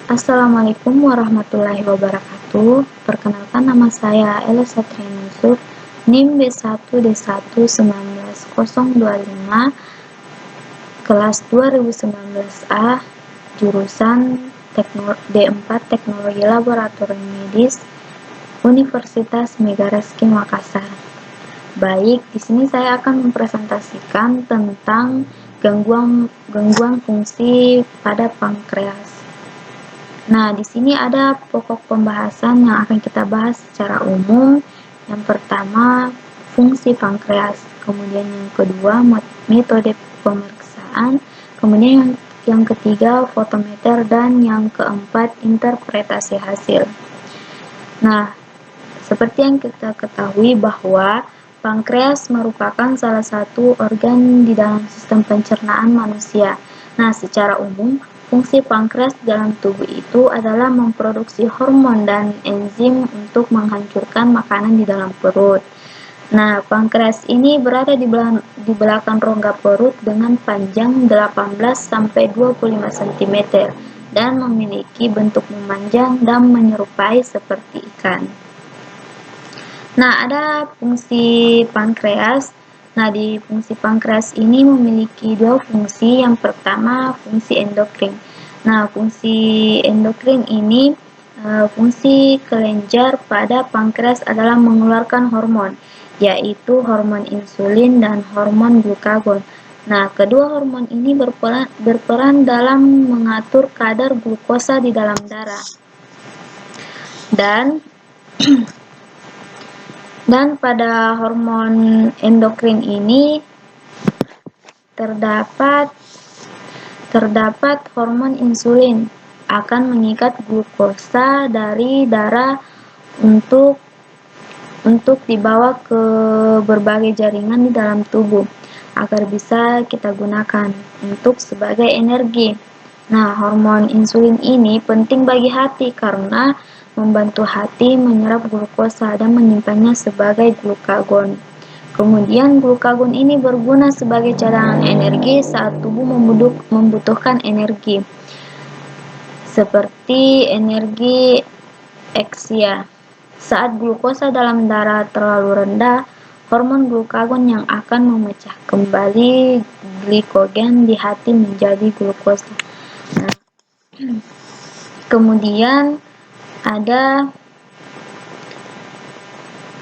Assalamualaikum warahmatullahi wabarakatuh. Perkenalkan, nama saya Ella Satriani Yusuf, NIM B1D1191025, kelas 2019A, jurusan D4 Teknologi Laboratorium Medis, Universitas Megaraski Makassar. Baik, di sini saya akan mempresentasikan tentang gangguan fungsi pada pankreas. Nah, di sini ada pokok pembahasan yang akan kita bahas secara umum. Yang pertama, fungsi pankreas. Kemudian yang kedua, metode pemeriksaan. Kemudian yang ketiga, fotometer. Dan yang keempat, interpretasi hasil. Nah, seperti yang kita ketahui bahwa pankreas merupakan salah satu organ di dalam sistem pencernaan manusia. Nah, secara umum, fungsi pankreas dalam tubuh itu adalah memproduksi hormon dan enzim untuk menghancurkan makanan di dalam perut. Nah, pankreas ini berada di belakang rongga perut dengan panjang 18-25 cm dan memiliki bentuk memanjang dan menyerupai seperti ikan. Nah, ada fungsi pankreas. Nah, di fungsi pankreas ini memiliki dua fungsi. Yang pertama, fungsi endokrin. Nah, fungsi endokrin ini, fungsi kelenjar pada pankreas adalah mengeluarkan hormon, yaitu hormon insulin dan hormon glukagon. Nah, kedua hormon ini berperan dalam mengatur kadar glukosa di dalam darah. Dan pada hormon endokrin ini terdapat hormon insulin akan mengikat glukosa dari darah untuk dibawa ke berbagai jaringan di dalam tubuh agar bisa kita gunakan untuk sebagai energi. Nah, hormon insulin ini penting bagi hati karena membantu hati menyerap glukosa dan menyimpannya sebagai glukagon. Kemudian glukagon ini berguna sebagai cadangan energi saat tubuh membutuhkan energi, seperti energi eksia. Saat glukosa dalam darah terlalu rendah, hormon glukagon yang akan memecah kembali glikogen di hati menjadi glukosa. Nah, kemudian ada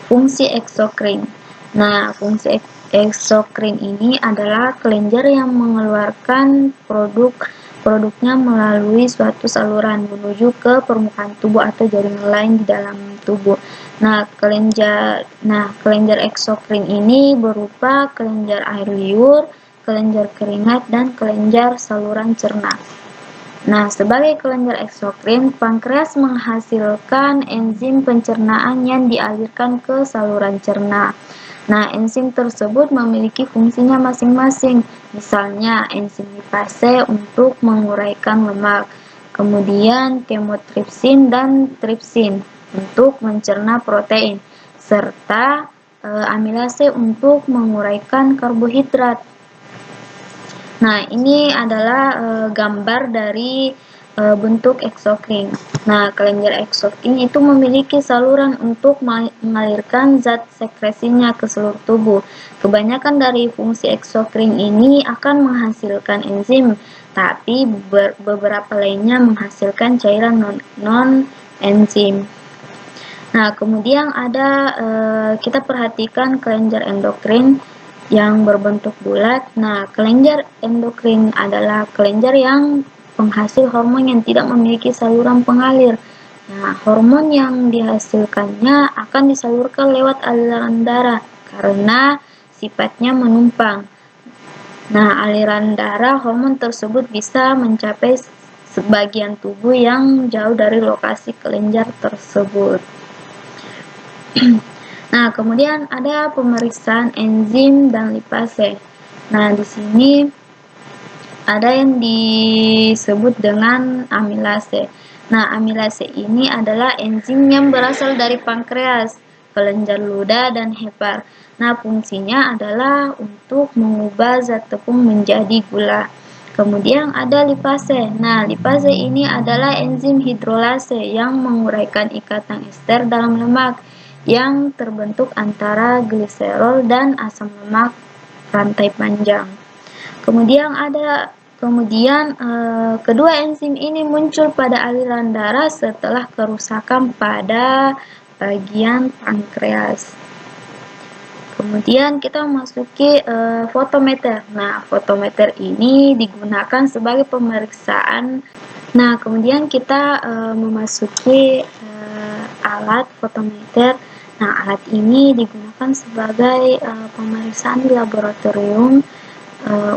fungsi eksokrin. Nah, fungsi eksokrin ini adalah kelenjar yang mengeluarkan produknya melalui suatu saluran menuju ke permukaan tubuh atau jaringan lain di dalam tubuh. Nah, kelenjar eksokrin ini berupa kelenjar air liur, kelenjar keringat, dan kelenjar saluran cerna. Nah, sebagai kelenjar eksokrin, pankreas menghasilkan enzim pencernaan yang dialirkan ke saluran cerna. Nah, enzim tersebut memiliki fungsinya masing-masing. Misalnya, enzim lipase untuk menguraikan lemak, kemudian kemotripsin dan tripsin untuk mencerna protein, serta amilase untuk menguraikan karbohidrat. Nah, ini adalah gambar dari bentuk eksokrin. Nah, kelenjar eksokrin itu memiliki saluran untuk mengalirkan zat sekresinya ke seluruh tubuh. Kebanyakan dari fungsi eksokrin ini akan menghasilkan enzim, tapi beberapa lainnya menghasilkan cairan non-enzim. Nah, kemudian ada kita perhatikan kelenjar endokrin yang berbentuk bulat. Nah, kelenjar endokrin adalah kelenjar yang penghasil hormon yang tidak memiliki saluran pengalir. Nah, hormon yang dihasilkannya akan disalurkan lewat aliran darah karena sifatnya menumpang. Nah, aliran darah hormon tersebut bisa mencapai sebagian tubuh yang jauh dari lokasi kelenjar tersebut. Nah, kemudian ada pemeriksaan enzim dan lipase. Nah, di sini ada yang disebut dengan amilase. Nah, amilase ini adalah enzim yang berasal dari pankreas, kelenjar ludah, dan hepar. Nah, fungsinya adalah untuk mengubah zat tepung menjadi gula. Kemudian ada lipase. Nah, lipase ini adalah enzim hidrolase yang menguraikan ikatan ester dalam lemak yang terbentuk antara gliserol dan asam lemak rantai panjang. Kedua enzim ini muncul pada aliran darah setelah kerusakan pada bagian pankreas. Kemudian kita memasuki fotometer. Nah, fotometer ini digunakan sebagai pemeriksaan. Nah, kemudian kita memasuki alat fotometer. Nah, alat ini digunakan sebagai pemeriksaan di laboratorium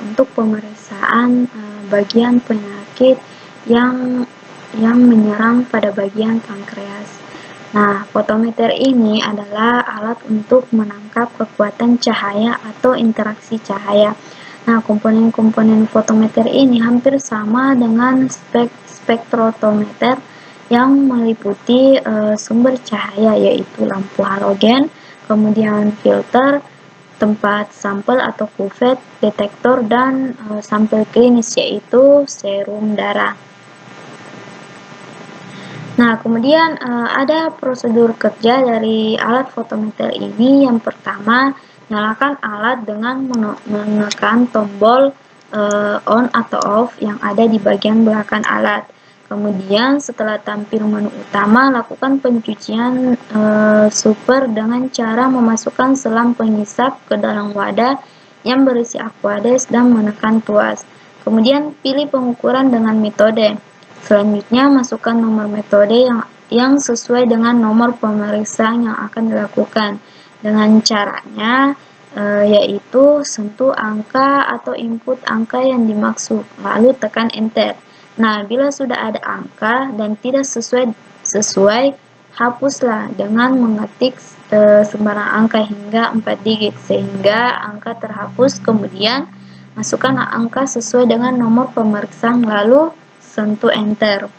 untuk pemeriksaan bagian penyakit yang menyerang pada bagian pankreas. Nah, fotometer ini adalah alat untuk menangkap kekuatan cahaya atau interaksi cahaya. Nah, komponen-komponen fotometer ini hampir sama dengan spektrometer yang meliputi sumber cahaya, yaitu lampu halogen, kemudian filter, tempat sampel atau kuvet, detektor, dan sampel klinis, yaitu serum darah. Nah, kemudian ada prosedur kerja dari alat fotometer ini. Yang pertama, nyalakan alat dengan menekan tombol on atau off yang ada di bagian belakang alat. Kemudian setelah tampil menu utama, lakukan pencucian super dengan cara memasukkan selang pengisap ke dalam wadah yang berisi Aquades dan menekan tuas. Kemudian pilih pengukuran dengan metode. Selanjutnya, masukkan nomor metode yang sesuai dengan nomor pemeriksaan yang akan dilakukan. Dengan caranya, yaitu sentuh angka atau input angka yang dimaksud, lalu tekan enter. Nah, bila sudah ada angka dan tidak sesuai, hapuslah dengan mengetik sembarang angka hingga 4 digit, sehingga angka terhapus. Kemudian, masukkan angka sesuai dengan nomor pemeriksaan, lalu sentuh enter.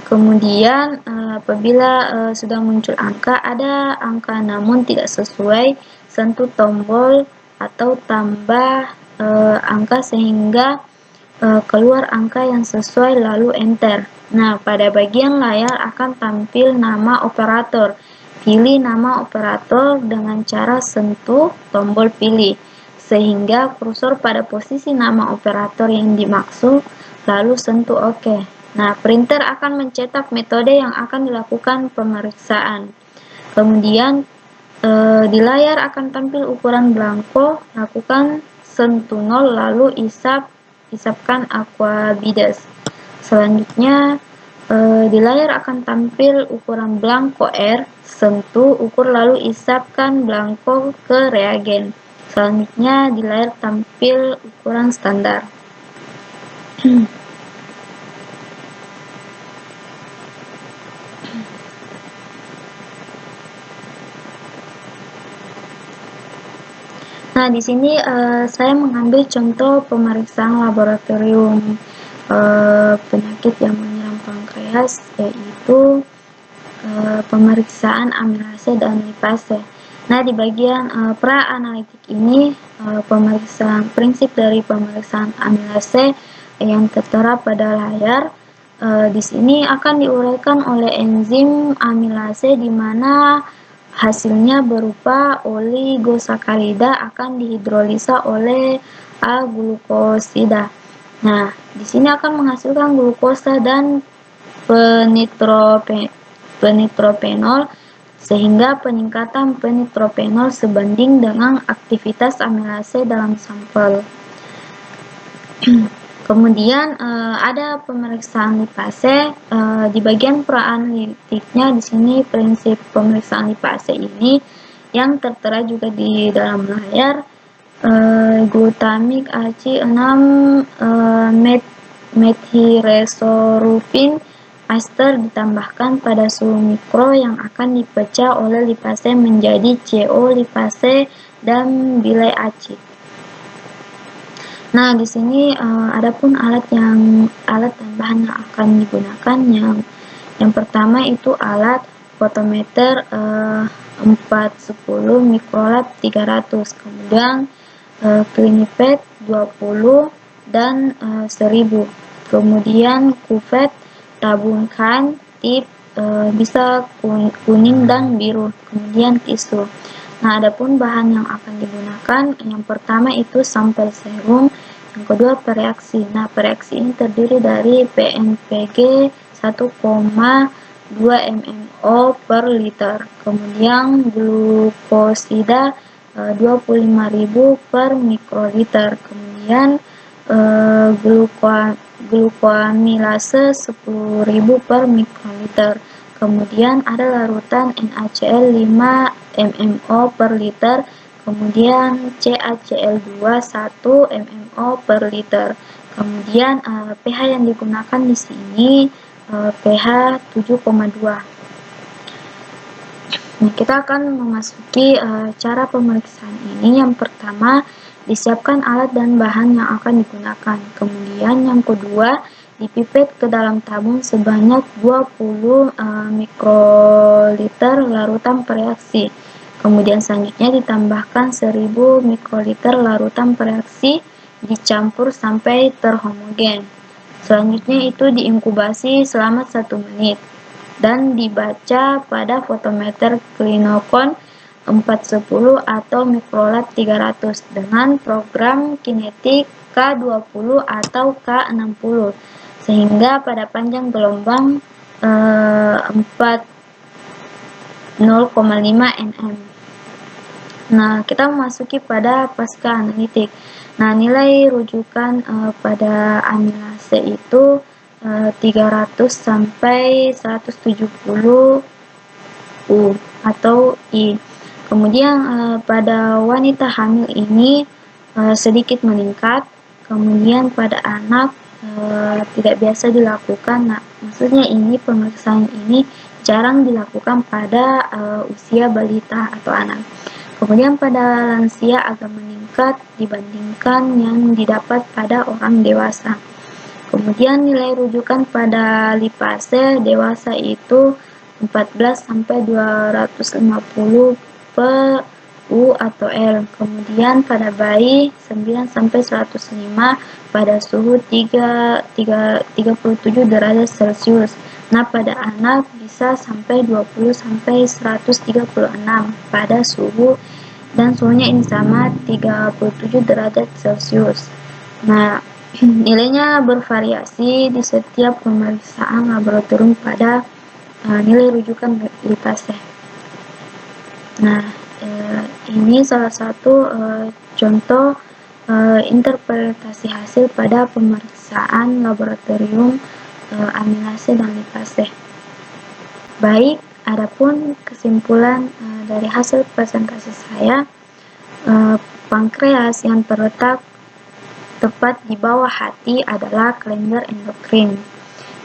Kemudian apabila sudah muncul ada angka namun tidak sesuai, sentuh tombol atau tambah angka sehingga keluar angka yang sesuai, lalu enter. Nah, pada bagian layar akan tampil nama operator. Pilih nama operator dengan cara sentuh tombol pilih, sehingga kursor pada posisi nama operator yang dimaksud, lalu sentuh OK. Nah, printer akan mencetak metode yang akan dilakukan pemeriksaan. Kemudian di layar akan tampil ukuran blanko, lakukan sentuh 0, lalu isapkan Aquabides. Selanjutnya di layar akan tampil ukuran blanko R, sentuh, ukur, lalu isapkan blanko ke reagen. Selanjutnya di layar tampil ukuran standar. Nah, di sini saya mengambil contoh pemeriksaan laboratorium penyakit yang menyerang pankreas, yaitu pemeriksaan amilase dan lipase. Nah, di bagian pra-analitik ini, prinsip dari pemeriksaan amilase yang tertera pada layar di sini akan diuraikan oleh enzim amilase, di mana hasilnya berupa oligosakarida akan dihidrolisa oleh A-glukosida. Nah, di sini akan menghasilkan glukosa dan penitrophenol, sehingga peningkatan penitrophenol sebanding dengan aktivitas amilase dalam sampel. Kemudian ada pemeriksaan lipase. Di bagian praanalitiknya, di sini prinsip pemeriksaan lipase ini yang tertera juga di dalam layar. Glutamik ACI 6 methyresorufin ester ditambahkan pada suhu mikro yang akan dipecah oleh lipase menjadi CO lipase dan bilai acid. Nah, di sini adapun alat tambahan yang akan digunakan, yang pertama itu alat fotometer 410 mikrolab 300. Kemudian Clinipet 20 dan 1000. Kemudian kuvet tabungkan tip bisa kuning dan biru. Kemudian tisu. Nah, adapun bahan yang akan digunakan, yang pertama itu sampel serum, yang kedua pereaksi. Nah, pereaksi ini terdiri dari PNPG 1,2 mmol per liter, kemudian glukosida 25.000 per mikroliter, kemudian glukoamilase 10.000 per mikroliter. Kemudian ada larutan NaCl 5 mmol per liter, kemudian CaCl2 1 mmol per liter. Kemudian pH yang digunakan di sini pH 7,2. Nah, kita akan memasuki cara pemeriksaan ini. Yang pertama, disiapkan alat dan bahan yang akan digunakan. Kemudian yang kedua, dipipet ke dalam tabung sebanyak 20 mikroliter larutan pereaksi. Kemudian selanjutnya ditambahkan 1000 mikroliter larutan pereaksi, dicampur sampai terhomogen. Selanjutnya itu diinkubasi selama 1 menit dan dibaca pada fotometer Clinophone 410 atau Microlab 300 dengan program kinetik K20 atau K60 sehingga pada panjang gelombang 0,5 nm. Nah, kita memasuki pada pasca analitik. Nah, nilai rujukan pada amilase itu 300 sampai 170 U atau I. Kemudian pada wanita hamil ini sedikit meningkat. Kemudian pada anak tidak biasa dilakukan. Nah, maksudnya ini pemeriksaan ini jarang dilakukan pada usia balita atau anak. Kemudian pada lansia agak meningkat dibandingkan yang didapat pada orang dewasa. Kemudian nilai rujukan pada lipase dewasa itu 14 sampai 250 per U atau L. Kemudian pada bayi 9 sampai 105 pada suhu 37 derajat Celcius. Nah, pada anak bisa sampai 20 sampai 136 pada suhu, dan suhunya ini sama 37 derajat Celcius. Nah, nilainya bervariasi di setiap pemeriksaan laboratorium pada nilai rujukan lipase. Nah, ini salah satu contoh interpretasi hasil pada pemeriksaan laboratorium amilase dan lipase. Baik, adapun kesimpulan dari hasil presentasi saya, pankreas yang terletak tepat di bawah hati adalah kelenjar endokrin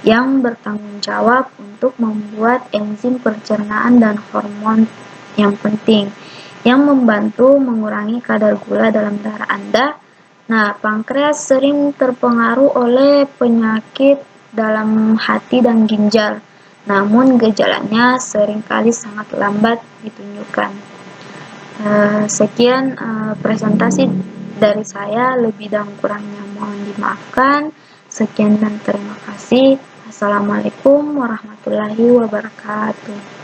yang bertanggung jawab untuk membuat enzim pencernaan dan hormon yang penting yang membantu mengurangi kadar gula dalam darah Anda. Nah, pankreas sering terpengaruh oleh penyakit dalam hati dan ginjal, namun gejalanya seringkali sangat lambat ditunjukkan. Sekian presentasi dari saya, lebih dan kurangnya mohon dimaafkan. Sekian dan terima kasih. Assalamualaikum warahmatullahi wabarakatuh.